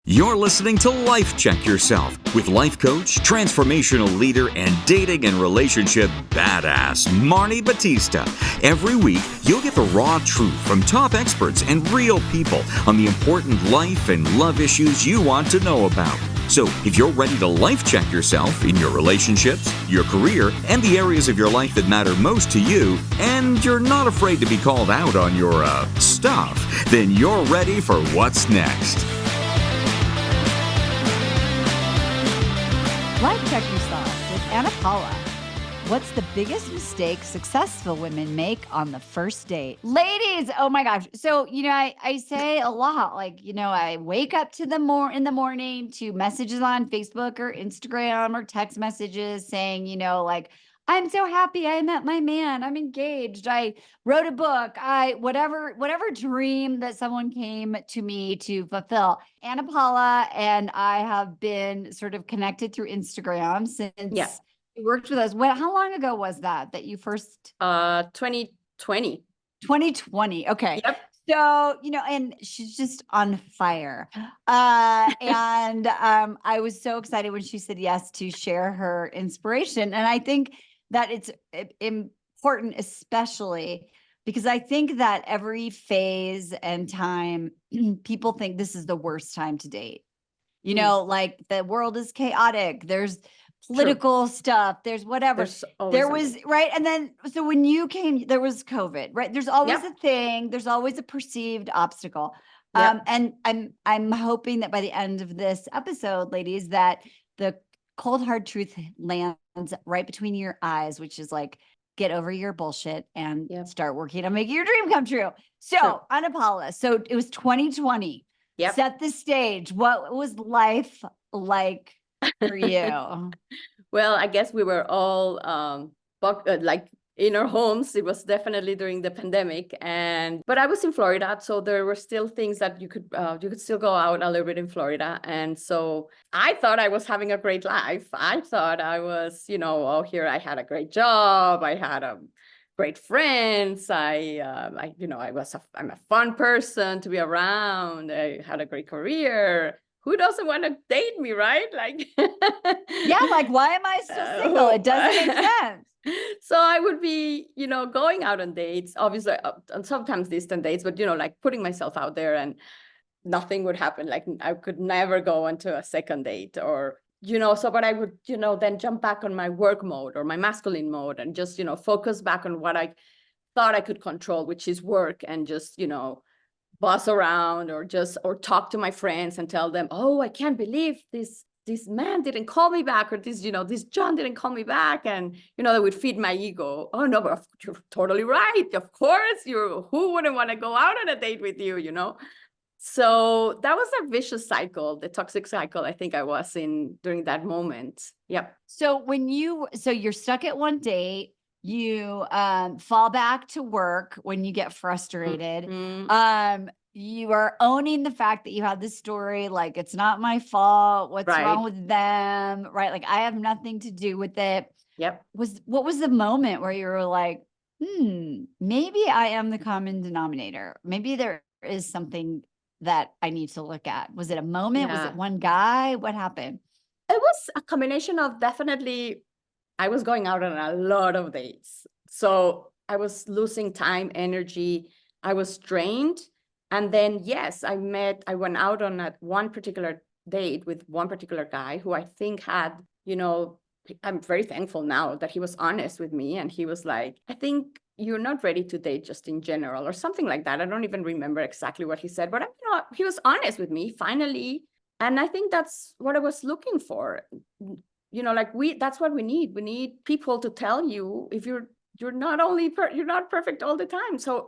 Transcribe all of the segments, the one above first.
You're listening to Life Check Yourself with life coach, transformational leader, and dating and relationship badass, Marni Battista. Every week, you'll get the raw truth from top experts and real people on the important life and love issues you want to know about. So, if you're ready to life check yourself in your relationships, your career, and the areas of your life that matter most to you, and you're not afraid to be called out on your, stuff, then you're ready for what's next. Life Check Yourself with Anapaula. What's the biggest mistake successful women make on the first date? Ladies, oh my gosh. So, I say a lot, I wake up in the morning to messages on Facebook or Instagram or text messages saying, I'm so happy I met my man. I'm engaged. I wrote a book. Whatever dream that someone came to me to fulfill. Anapaula and I have been sort of connected through Instagram since you worked with us. How long ago was that you first? 2020. 2020. Okay. Yep. So, and she's just on fire. And I was so excited when she said yes to share her inspiration. And I think that it's important, especially because I think that every phase and time, people think this is the worst time to date. Like the world is chaotic. There's political stuff. There's whatever. There was, right. And then, so when you came, there was COVID, right? There's always a thing. There's always a perceived obstacle. And I'm hoping that by the end of this episode, ladies, that the cold, hard truth lands right between your eyes, which is like, get over your bullshit and start working on making your dream come true. So, Anapaula, so it was 2020. Set the stage. What was life like for you? Well, I guess we were all in our homes. It was definitely during the pandemic, but I was in Florida, so there were still things that you could still go out a little bit in Florida, and so I thought I was having a great life. I thought I was, here I had a great job, I had great friends, I'm a fun person to be around. I had a great career. Who doesn't want to date me, right? Why am I still single? It doesn't make sense. So I would be, going out on dates, obviously, and sometimes distant dates, but, putting myself out there and nothing would happen. Like I could never go into a second date or, but I would, then jump back on my work mode or my masculine mode and just, focus back on what I thought I could control, which is work, and just, boss around or talk to my friends and tell them, oh, I can't believe this man didn't call me back, or this John didn't call me back. And, that would feed my ego. Oh no, but you're totally right. Of course, who wouldn't want to go out on a date with you, So that was a vicious cycle, the toxic cycle I think I was in during that moment. Yep. So you're stuck at one date, you fall back to work when you get frustrated. Mm-hmm. You are owning the fact that you had this story, like, it's not my fault. What's wrong with them? Right. Like, I have nothing to do with it. Yep. What was the moment where you were like, maybe I am the common denominator. Maybe there is something that I need to look at. Was it a moment? Was it one guy? What happened? It was a combination of, definitely, I was going out on a lot of dates. So I was losing time, energy. I was drained. And then, yes, I went out on one particular date with one particular guy who I think had, I'm very thankful now that he was honest with me. And he was like, I think you're not ready to date just in general, or something like that. I don't even remember exactly what he said, but he was honest with me finally. And I think that's what I was looking for. That's what we need. We need people to tell you if you're not you're not perfect all the time. So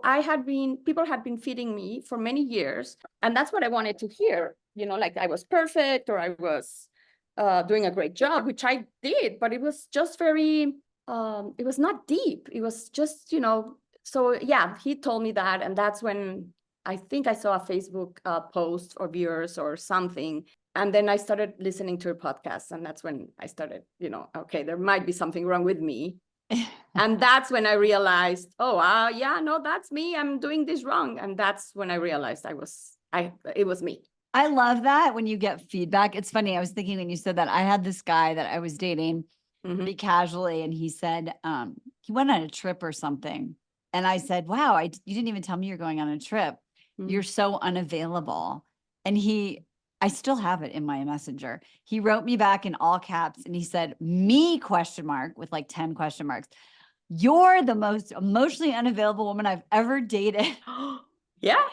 people had been feeding me for many years, and that's what I wanted to hear, like I was perfect, or I was doing a great job, which I did, but it was just very, it was not deep. It was just, so yeah, he told me that. And that's when I think I saw a Facebook post or viewers or something. And then I started listening to a podcast, and that's when I started, okay, there might be something wrong with me. And that's when I realized, that's me. I'm doing this wrong. And that's when I realized it was me. I love that when you get feedback. It's funny. I was thinking when you said that, I had this guy that I was dating pretty casually, and he said, he went on a trip or something. And I said, wow, you didn't even tell me you're going on a trip. You're so unavailable. And I still have it in my messenger. He wrote me back in all caps and he said, me ? With like 10 question marks. You're the most emotionally unavailable woman I've ever dated. Yeah.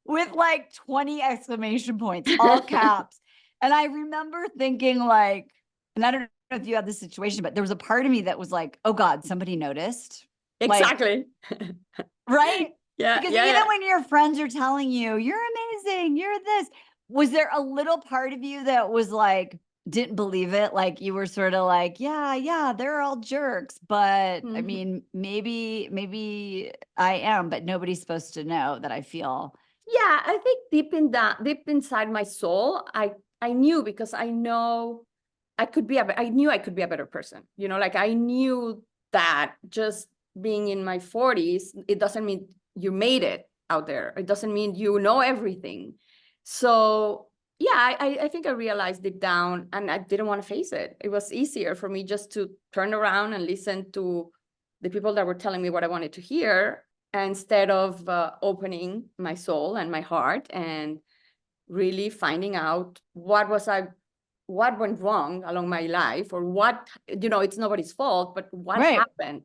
With like 20 exclamation points, all caps. And I remember thinking like, and I don't know if you had this situation, but there was a part of me that was like, oh God, somebody noticed. Exactly. Like, right? Yeah. Because yeah, even yeah. when your friends are telling you, you're amazing, you're this, was there a little part of you that was like, didn't believe it? Like you were sort of like, yeah, they're all jerks. But I mean, maybe I am, but nobody's supposed to know that I feel. Yeah, I think deep inside my soul, I knew, because I know I knew I could be a better person. You know, like I knew that just being in my 40s, it doesn't mean you made it out there. It doesn't mean you know everything. So yeah, I think I realized deep down, and I didn't want to face it. It was easier for me just to turn around and listen to the people that were telling me what I wanted to hear, instead of opening my soul and my heart and really finding out what went wrong along my life, or what, it's nobody's fault, but what happened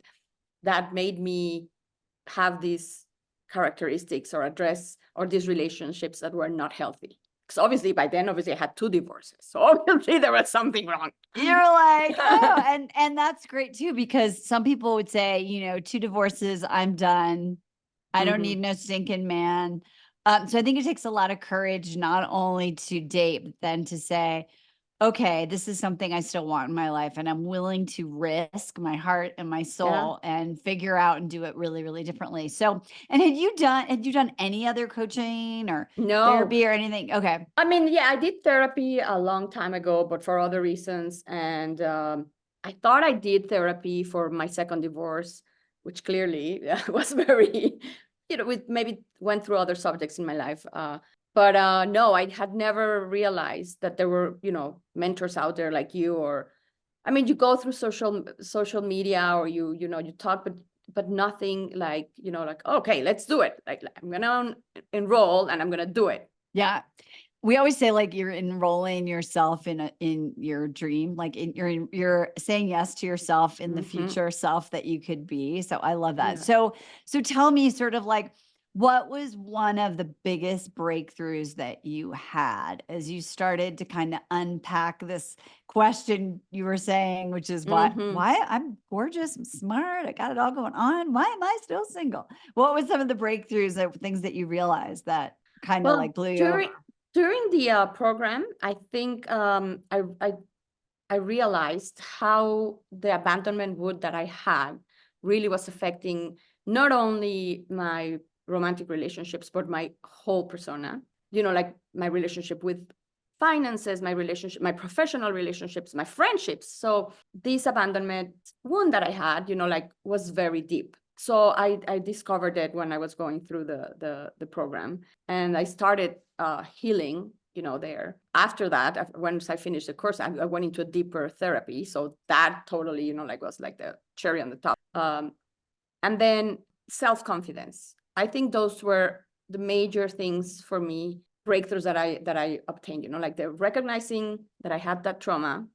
that made me have these characteristics or address or these relationships that were not healthy. Because obviously by then, I had 2 divorces. So obviously there was something wrong. You're like, oh, and that's great too, because some people would say, 2 divorces, I'm done. I don't need no stinking man. So I think it takes a lot of courage, not only to date, but then to say, okay, this is something I still want in my life, and I'm willing to risk my heart and my soul and figure out and do it really, really differently. So, and had you done any other coaching or therapy or anything? Okay. I mean, yeah, I did therapy a long time ago, but for other reasons. And I thought I did therapy for my second divorce, which clearly was very, we maybe went through other subjects in my life. But no, I had never realized that there were, mentors out there like you, or, I mean, you go through social media, or you talk, but nothing like, like, okay, let's do it. Like I'm going to enroll and I'm going to do it. Yeah. We always say like you're enrolling yourself in your dream, like you're saying yes to yourself in the future self that you could be. So I love that. Yeah. So tell me sort of like, what was one of the biggest breakthroughs that you had as you started to kind of unpack this question you were saying, which is why I'm gorgeous, I'm smart, I got it all going on. Why am I still single? What was some of the breakthroughs of things that you realized that kind of like blew you over? During the program, I think I realized how the abandonment wound that I had really was affecting not only my romantic relationships, but my whole persona. Like my relationship with finances, my professional relationships, my friendships. So this abandonment wound that I had, like was very deep. So I discovered it when I was going through the program, and I started healing, there. After that, once I finished the course, I went into a deeper therapy. So that totally, like was like the cherry on the top. And then self-confidence. I think those were the major things for me, breakthroughs that I obtained, like the recognizing that I had that trauma,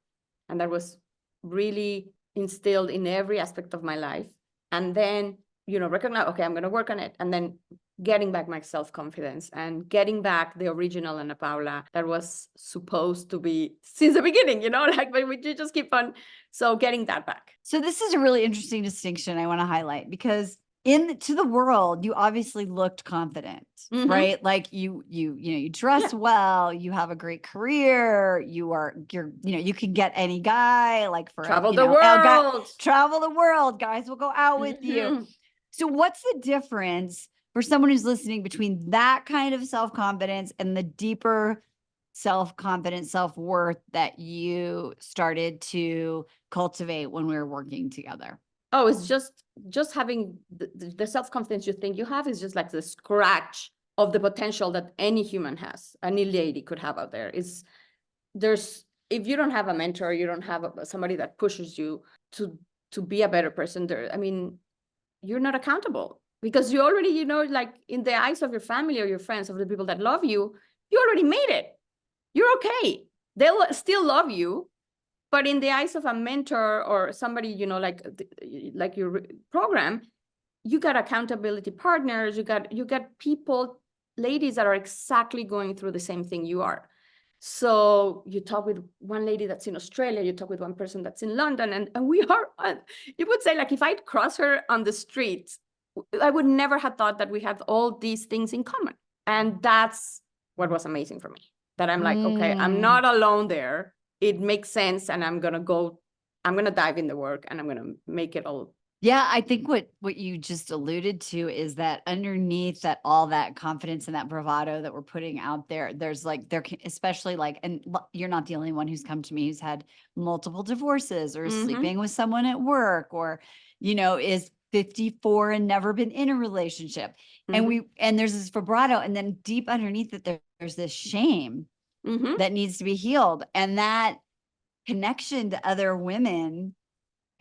and that was really instilled in every aspect of my life. And then, recognize, okay, I'm going to work on it. And then getting back my self-confidence and getting back the original Anapaula that was supposed to be since the beginning, like, but we just keep on. So getting that back. So this is a really interesting distinction I want to highlight, because to the world, you obviously looked confident, right? Like you dress well, you have a great career, you can get any guy, like for travel the world. Travel the world, guys will go out with you. So what's the difference for someone who's listening between that kind of self-confidence and the deeper self-confidence, self-worth that you started to cultivate when we were working together? Oh, it's just having the self-confidence you think you have is just like the scratch of the potential that any human has, any lady could have out there. Is if you don't have a mentor, you don't have somebody that pushes you to be a better person there, I mean, you're not accountable, because you already, you know, like in the eyes of your family or your friends, of the people that love you, you already made it. You're okay. They'll still love you, but in the eyes of a mentor or somebody, you know, like your program, you got accountability partners, you got people, ladies that are exactly going through the same thing you are. So you talk with one lady that's in Australia, you talk with one person that's in London, and we are, you would say, like, if I'd cross her on the street, I would never have thought that we have all these things in common. And that's what was amazing for me, that I'm like, okay, I'm not alone there. It makes sense. And I'm going to dive in the work, and I'm going to make it all. Yeah, I think what you just alluded to is that underneath that, all that confidence and that bravado that we're putting out there, there's like, especially like, and you're not the only one who's come to me who's had multiple divorces, or sleeping with someone at work, or, you know, is 54 and never been in a relationship. And there's this vibrato, and then deep underneath it, there's this shame that needs to be healed. And that connection to other women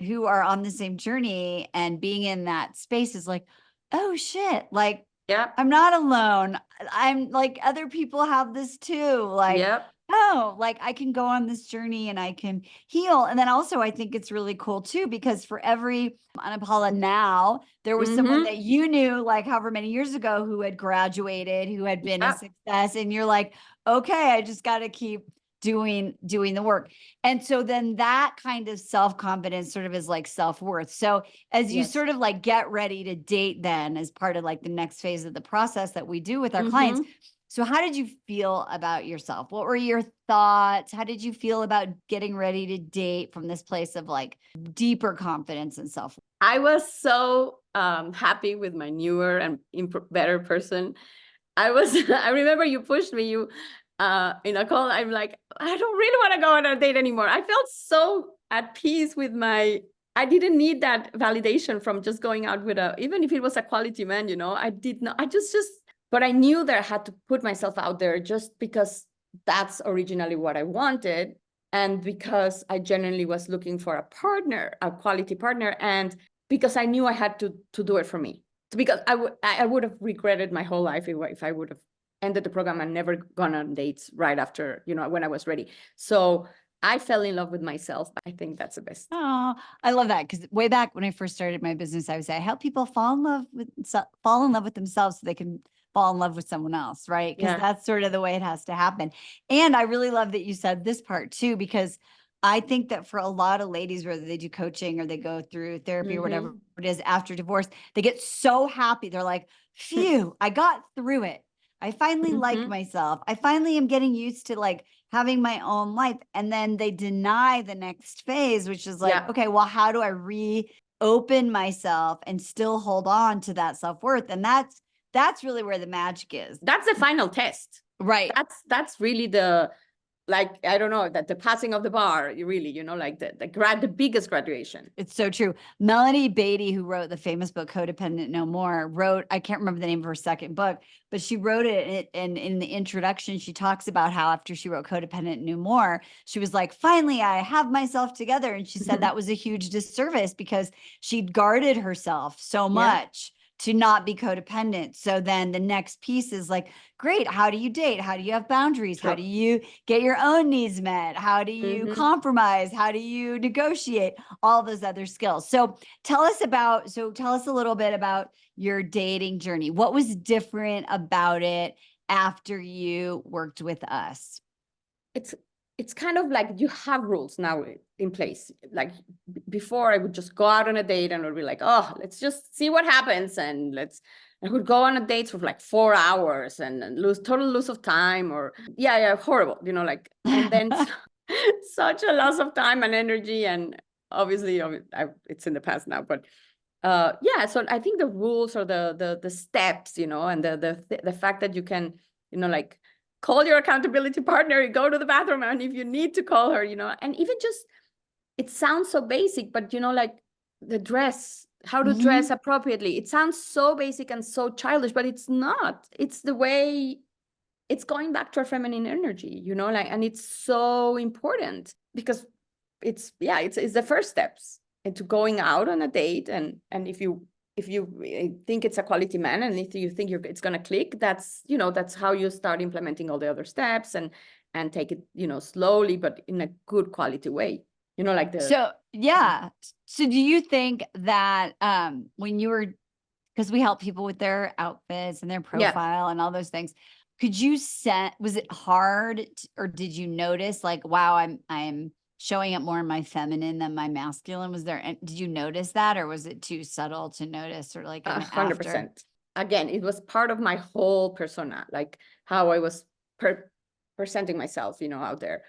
who are on the same journey, and being in that space is like, oh shit, like, I'm not alone. I'm like, other people have this too. Like, oh, like I can go on this journey and I can heal. And then also I think it's really cool too, because for every Anapaula now, there was someone that you knew like however many years ago who had graduated, who had been a success. And you're like, okay, I just got to keep doing the work. And so then that kind of self-confidence sort of is like self-worth. So as you sort of like get ready to date, then as part of like the next phase of the process that we do with our clients. So how did you feel about yourself? What were your thoughts? How did you feel about getting ready to date from this place of like deeper confidence and self? I was so happy with my newer and better person. I remember you pushed me, in a call, I'm like, I don't really want to go on a date anymore. I felt so at peace with I didn't need that validation from just going out with even if it was a quality man, you know, but I knew that I had to put myself out there, just because that's originally what I wanted. And because I genuinely was looking for a partner, a quality partner. And because I knew I had to do it for me, because I would have regretted my whole life if I would have ended the program and never gone on dates right after, you know, when I was ready. So I fell in love with myself. I think that's the best. Oh, I love that. Because way back when I first started my business, I would say I help people fall in love with themselves so they can fall in love with someone else. Right. Because that's sort of the way it has to happen. And I really love that you said this part too, because I think that for a lot of ladies, whether they do coaching or they go through therapy or whatever it is after divorce, they get so happy. They're like, phew, I got through it. I finally like myself. I finally am getting used to like having my own life. And then they deny the next phase, which is like, okay, well, how do I reopen myself and still hold on to that self-worth? And that's really where the magic is. That's the final test. Right. That's really like, I don't know, that the passing of the bar, you really, you know, like the biggest graduation. It's so true. Melanie Beatty, who wrote the famous book, Codependent No More, I can't remember the name of her second book, but she wrote it. And in the introduction, she talks about how after she wrote Codependent No More, she was like, finally, I have myself together. And she said that was a huge disservice because she'd guarded herself so much to not be codependent. So then the next piece is like, great, how do you date? How do you have boundaries? How do you get your own needs met? How do you compromise? How do you negotiate? All those other skills. So tell us a little bit about your dating journey. What was different about it after you worked with us? It's kind of like you have rules now in place. Like before, I would just go out on a date and would be like, oh, let's just see what happens. And I would go on a date for like 4 hours and total loss of time, or horrible, you know, like, and then such a loss of time and energy. And obviously it's in the past now, but so I think the rules or the steps, you know, and the fact that you can, you know, like, call your accountability partner, go to the bathroom, and if you need to call her, you know, and even just, it sounds so basic, but, you know, like the dress, how to dress appropriately. It sounds so basic and so childish, but it's not. It's the way, it's going back to our feminine energy, you know, like, and it's so important because it's the first steps into going out on a date. And if you think it's a quality man, and if you think it's going to click, that's, you know, that's how you start implementing all the other steps and take it, you know, slowly, but in a good quality way, you know, like the. So, yeah. So do you think that when you were, because we help people with their outfits and their profile and all those things, could you was it hard or did you notice like, wow, I'm showing up more in my feminine than my masculine? Did you notice that, or was it too subtle to notice, or like 100%. Again, it was part of my whole persona, like how I was presenting myself, you know, out there.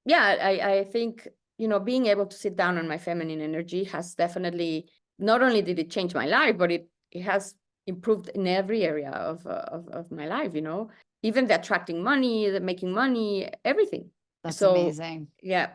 Yeah, I think, you know, being able to sit down on my feminine energy has definitely, not only did it change my life, but it has improved in every area of my life, you know, even the attracting money, the making money, everything. That's amazing. Yeah.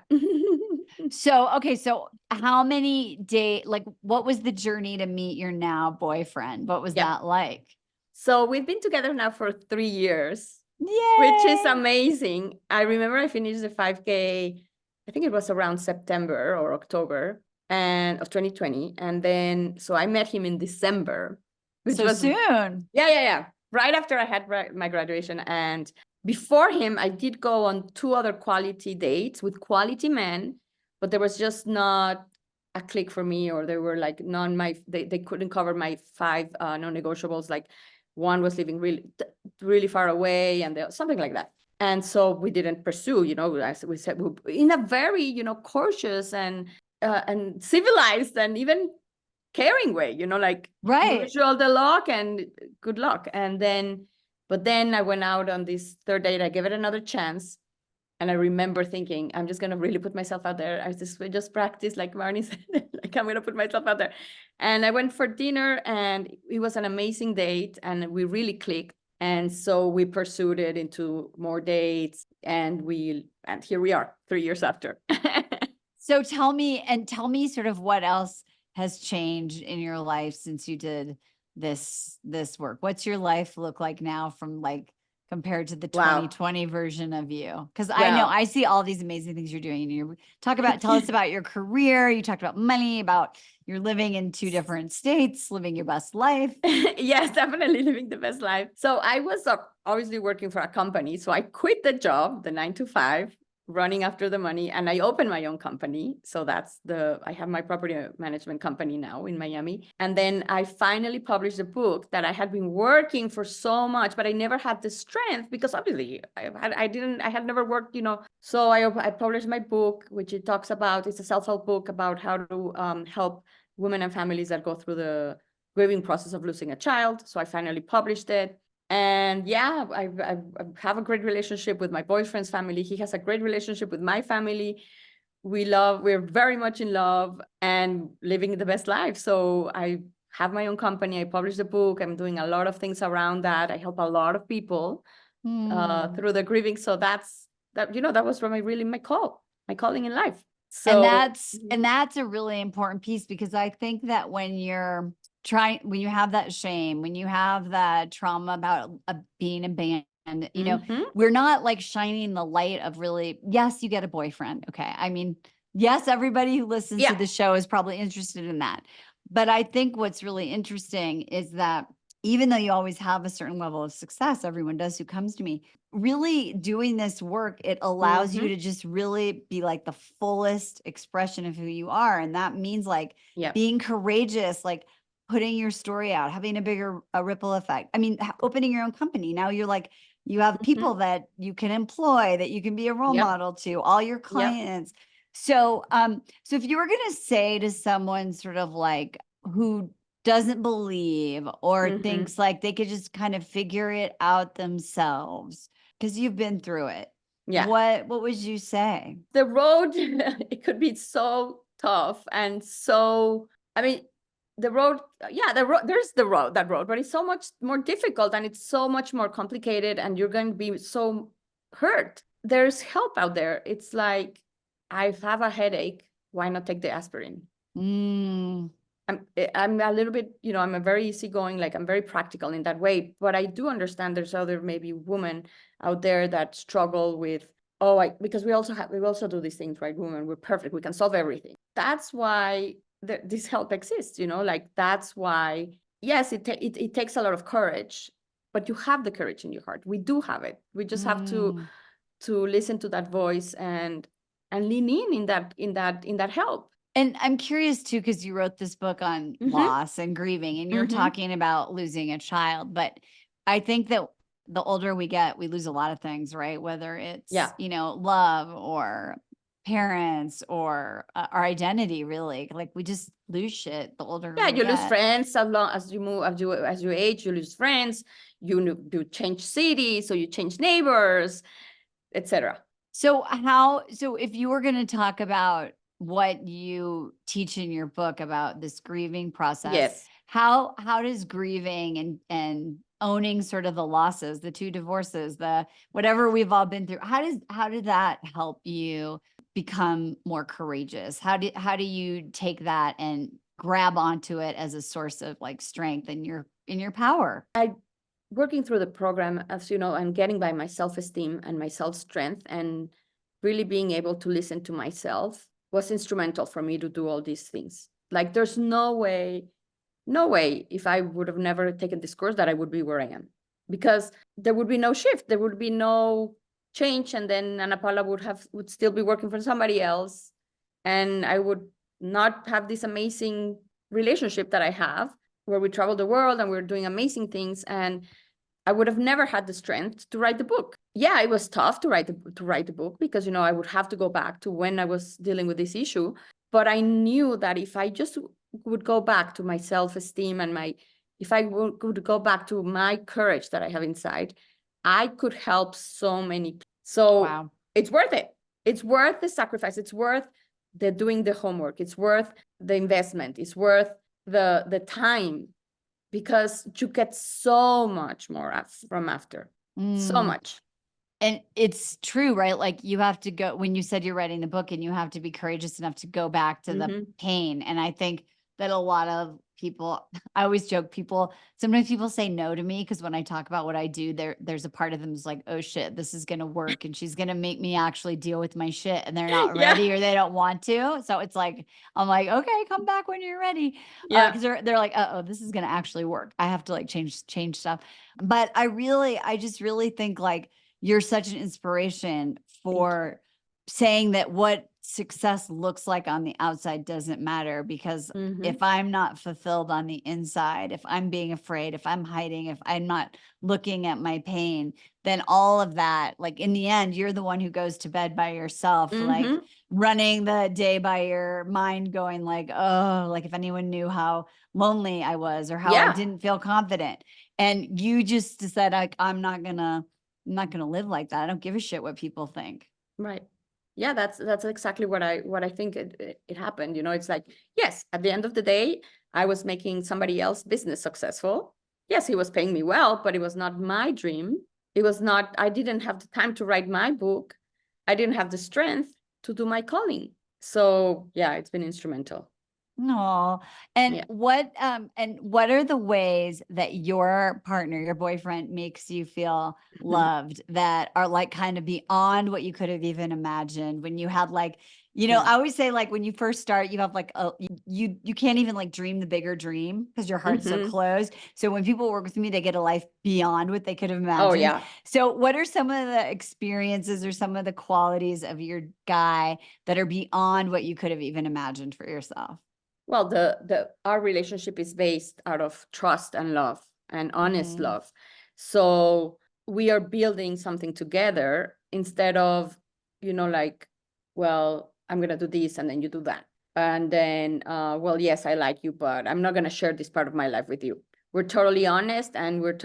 So, okay. So how many like what was the journey to meet your now boyfriend? What was that like? So we've been together now for 3 years. Yay! Which is amazing. I remember I finished the 5K, I think it was around September or October of 2020. And then, so I met him in December. Which was soon. Yeah. Right after I had my graduation. And before him, I did go on 2 other quality dates with quality men, but there was just not a click for me, or they were like they couldn't cover my 5 non-negotiables. Like one was living really far away, and something like that. And so we didn't pursue, you know, as we said, in a very, you know, cautious and civilized and even caring way, you know, like, wish you all the luck and good luck. And then, but then I went out on this 3rd date. I gave it another chance. And I remember thinking, I'm just going to really put myself out there. I just practice, like Marni said, like I'm going to put myself out there. And I went for dinner, and it was an amazing date, and we really clicked. And so we pursued it into more dates, and here we are 3 years after. So tell me sort of what else has changed in your life since you did this work. What's your life look like now from like compared to the 2020 version of you? Because I know I see all these amazing things you're doing. You tell us about your career. You talked about money, about you're living in 2 different states, living your best life. Yes, definitely living the best life. So I was obviously working for a company. So I quit the job, the 9 to 5, running after the money, and I opened my own company. So I have my property management company now in Miami. And then I finally published a book that I had been working for so much, but I never had the strength because obviously I had never worked, you know. So I published my book, which it's a self-help book about how to help women and families that go through the grieving process of losing a child. So I finally published it. And yeah, I have a great relationship with my boyfriend's family. He has a great relationship with my family. We're very much in love and living the best life. So I have my own company. I published a book. I'm doing a lot of things around that. I help a lot of people through the grieving. So that was really my calling in life. So and that's a really important piece, because I think that when you have that shame, when you have that trauma about being abandoned, you know, we're not like shining the light of really, yes, you get a boyfriend. Okay. I mean, yes, everybody who listens to the show is probably interested in that. But I think what's really interesting is that even though you always have a certain level of success, everyone does who comes to me, really doing this work, it allows you to just really be like the fullest expression of who you are. And that means like being courageous, like putting your story out, having a ripple effect. I mean, opening your own company. Now you're like, you have people that you can employ, that you can be a role model to, all your clients. So, so if you were going to say to someone sort of like who doesn't believe or thinks like they could just kind of figure it out themselves, because you've been through it. Yeah. What would you say? The road, it could be so tough. And so, I mean, that road, but it's so much more difficult, and it's so much more complicated, and you're going to be so hurt. There's help out there. It's like, I have a headache. Why not take the aspirin? I'm a little bit, I'm a very easygoing, like I'm very practical in that way, but I do understand there's other maybe women out there that struggle with, because we also do these things, right? Women, we're perfect. We can solve everything. That's why this help exists, like that's why, yes, it takes a lot of courage, but you have the courage in your heart. We do have it. We just have to listen to that voice and lean in that help. And I'm curious too, because you wrote this book on loss and grieving, and you're talking about losing a child. But I think that the older we get, we lose a lot of things, right? Whether it's, love or parents or our identity, really. Like we just lose shit the older we you get. lose friends as long as you move, as you age, you lose friends, you change cities, so you change neighbors, etc. So if you were going to talk about what you teach in your book about this grieving process, yes, how does grieving and owning sort of the losses, the 2 divorces, the whatever we've all been through, how did that help you become more courageous? How do you take that and grab onto it as a source of like strength in your power? Working through the program, as you know, and getting by my self-esteem and my self-strength and really being able to listen to myself was instrumental for me to do all these things. Like there's no way if I would have never taken this course that I would be where I am, because there would be no shift, there would be no change, and then Anapaula would still be working for somebody else, and I would not have this amazing relationship that I have, where we travel the world and we're doing amazing things, and I would have never had the strength to write the book. Yeah, it was tough to write the book because, I would have to go back to when I was dealing with this issue. But I knew that if I just would go back to my self-esteem and if I would go back to my courage that I have inside, I could help so many people. So It's worth it. It's worth the sacrifice. It's worth the doing the homework. It's worth the investment. It's worth the time, because you get so much more from after, so much. And it's true, right? Like you have to go, when you said you're writing the book, and you have to be courageous enough to go back to the pain. And I think that a lot of people, I always joke, sometimes people say no to me because when I talk about what I do, there's a part of them is like, oh shit, this is going to work. And she's going to make me actually deal with my shit, and they're not ready or they don't want to. So it's like, I'm like, okay, come back when you're ready. Cause they're like, oh, this is going to actually work. I have to like change stuff. But I just really think like you're such an inspiration for saying that what success looks like on the outside doesn't matter, because if I'm not fulfilled on the inside, if I'm being afraid, if I'm hiding, if I'm not looking at my pain, then all of that, like in the end, you're the one who goes to bed by yourself, like running the day by your mind, going like, oh, like if anyone knew how lonely I was or how I didn't feel confident. And you just said, I'm not gonna live like that. I don't give a shit what people think. Right. Yeah, that's exactly what I think it happened. It's like, yes, at the end of the day, I was making somebody else's business successful. Yes, he was paying me well, but it was not my dream. I didn't have the time to write my book. I didn't have the strength to do my calling. So yeah, it's been instrumental. No. And what are the ways that your partner, your boyfriend, makes you feel loved, that are like kind of beyond what you could have even imagined when you had like, I always say like when you first start, you have like you can't even like dream the bigger dream because your heart's so closed. So when people work with me, they get a life beyond what they could have imagined. Oh yeah. So what are some of the experiences or some of the qualities of your guy that are beyond what you could have even imagined for yourself? Well, our relationship is based out of trust and love and honest love. So we are building something together instead of, like, well, I'm going to do this and then you do that. And then, well, yes, I like you, but I'm not going to share this part of my life with you. We're totally honest, and we're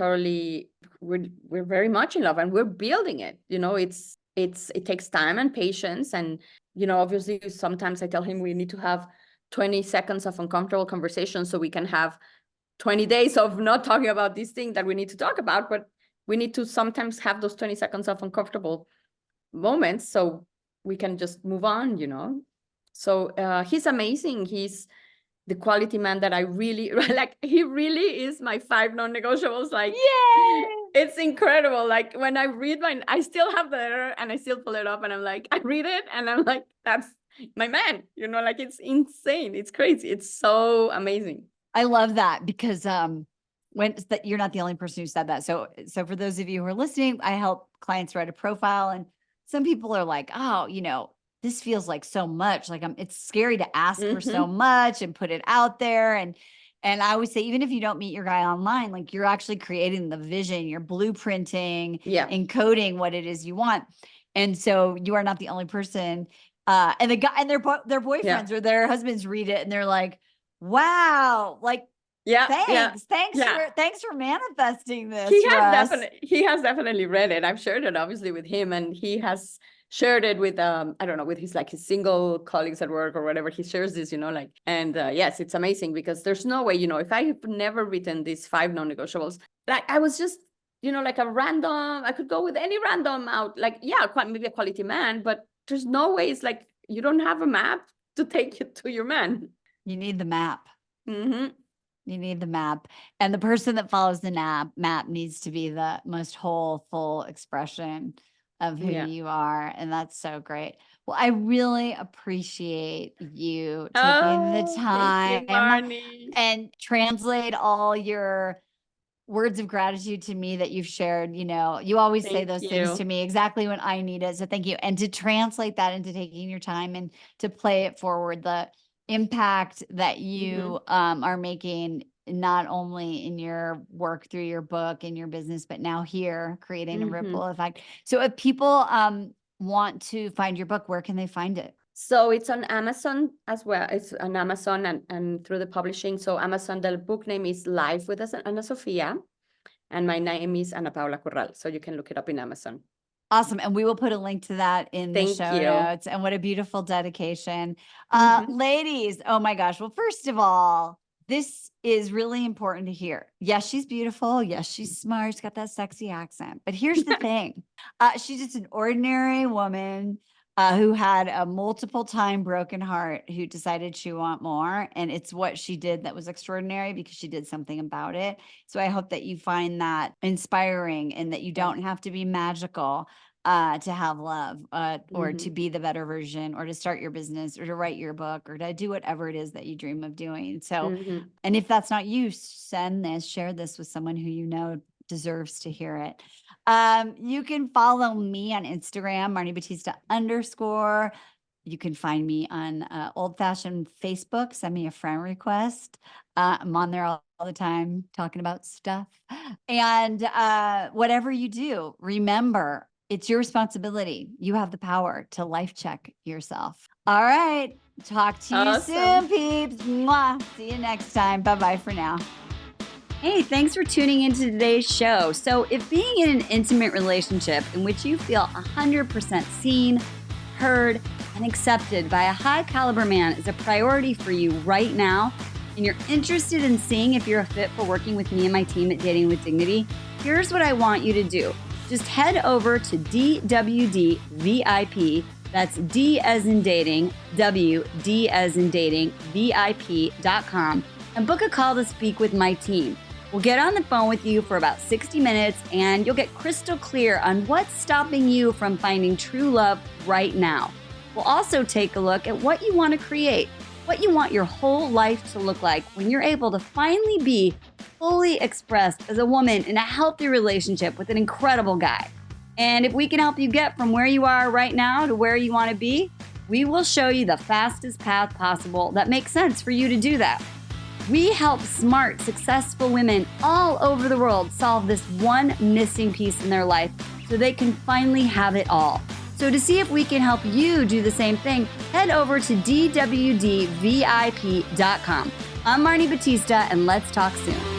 very much in love, and we're building it. It takes time and patience. And, obviously sometimes I tell him we need to have 20 seconds of uncomfortable conversation so we can have 20 days of not talking about this thing that we need to talk about, but we need to sometimes have those 20 seconds of uncomfortable moments so we can just move on, So he's amazing. the quality man that I really like. He really is my 5 non-negotiables. Like, Yay! it's incredible. Like when I read I still have the letter and I still pull it up and I'm like, I read it and I'm like, that's my man. You know, like it's insane. It's crazy. It's so amazing. I love that because you're not the only person who said that. So for those of you who are listening, I help clients write a profile, and some people are like, oh, you know, this feels like so much. Like it's scary to ask for so much and put it out there. And I always say, even if you don't meet your guy online, like you're actually creating the vision, you're blueprinting, encoding what it is you want. And so you are not the only person. And the guy and their boyfriends or their husbands read it and they're like, wow, like, thanks for manifesting this. He has definitely read it. I've shared it obviously with him, and he has shared it with I don't know, with his single colleagues at work or whatever. He shares this, you know, like, and yes, it's amazing because there's no way, you know, if I have never written these 5 non-negotiables, like I was just, you know, like I could go with any random out, like, maybe a quality man, but there's no way. It's like you don't have a map to take you to your man. You need the map. You need the map. And the person that follows the map needs to be the most whole, full expression of who you are. And that's so great. Well, I really appreciate you taking the time and translate all your words of gratitude to me that you've shared. You know, you always say those things to me exactly when I need it. So thank you. And to translate that into taking your time and to play it forward, the impact that you are making, not only in your work through your book and your business, but now here creating a ripple effect. So if people want to find your book, where can they find it? So it's on Amazon as well. It's on Amazon and through the publishing. So Amazon, the book name is Life with AnaSofia, and my name is Anapaula Corral. So you can look it up in Amazon. Awesome. And we will put a link to that in the show notes. And what a beautiful dedication. Ladies, oh my gosh. Well, first of all, this is really important to hear. Yes, she's beautiful. Yes, she's smart. She's got that sexy accent. But here's the thing. She's just an ordinary woman who had a multiple time broken heart, who decided she want more. And it's what she did that was extraordinary because she did something about it. So I hope that you find that inspiring and that you don't have to be magical to have love or to be the better version or to start your business or to write your book or to do whatever it is that you dream of doing. So, and if that's not you, share this with someone who you know deserves to hear it. You can follow me on Instagram, Marni Battista _ You can find me on old fashioned Facebook. Send me a friend request. I'm on there all the time talking about stuff. And whatever you do, remember, it's your responsibility. You have the power to life check yourself. All right. Talk to you soon, peeps. Mwah. See you next time. Bye-bye for now. Hey, thanks for tuning into today's show. So if being in an intimate relationship in which you feel 100% seen, heard, and accepted by a high caliber man is a priority for you right now, and you're interested in seeing if you're a fit for working with me and my team at Dating with Dignity, here's what I want you to do. Just head over to DWD VIP, that's D as in dating, W, D as in dating, VIP.com, and book a call to speak with my team. We'll get on the phone with you for about 60 minutes and you'll get crystal clear on what's stopping you from finding true love right now. We'll also take a look at what you want to create, what you want your whole life to look like when you're able to finally be fully expressed as a woman in a healthy relationship with an incredible guy. And if we can help you get from where you are right now to where you want to be, we will show you the fastest path possible that makes sense for you to do that. We help smart, successful women all over the world solve this one missing piece in their life so they can finally have it all. So to see if we can help you do the same thing, head over to DWDVIP.com. I'm Marni Battista, and let's talk soon.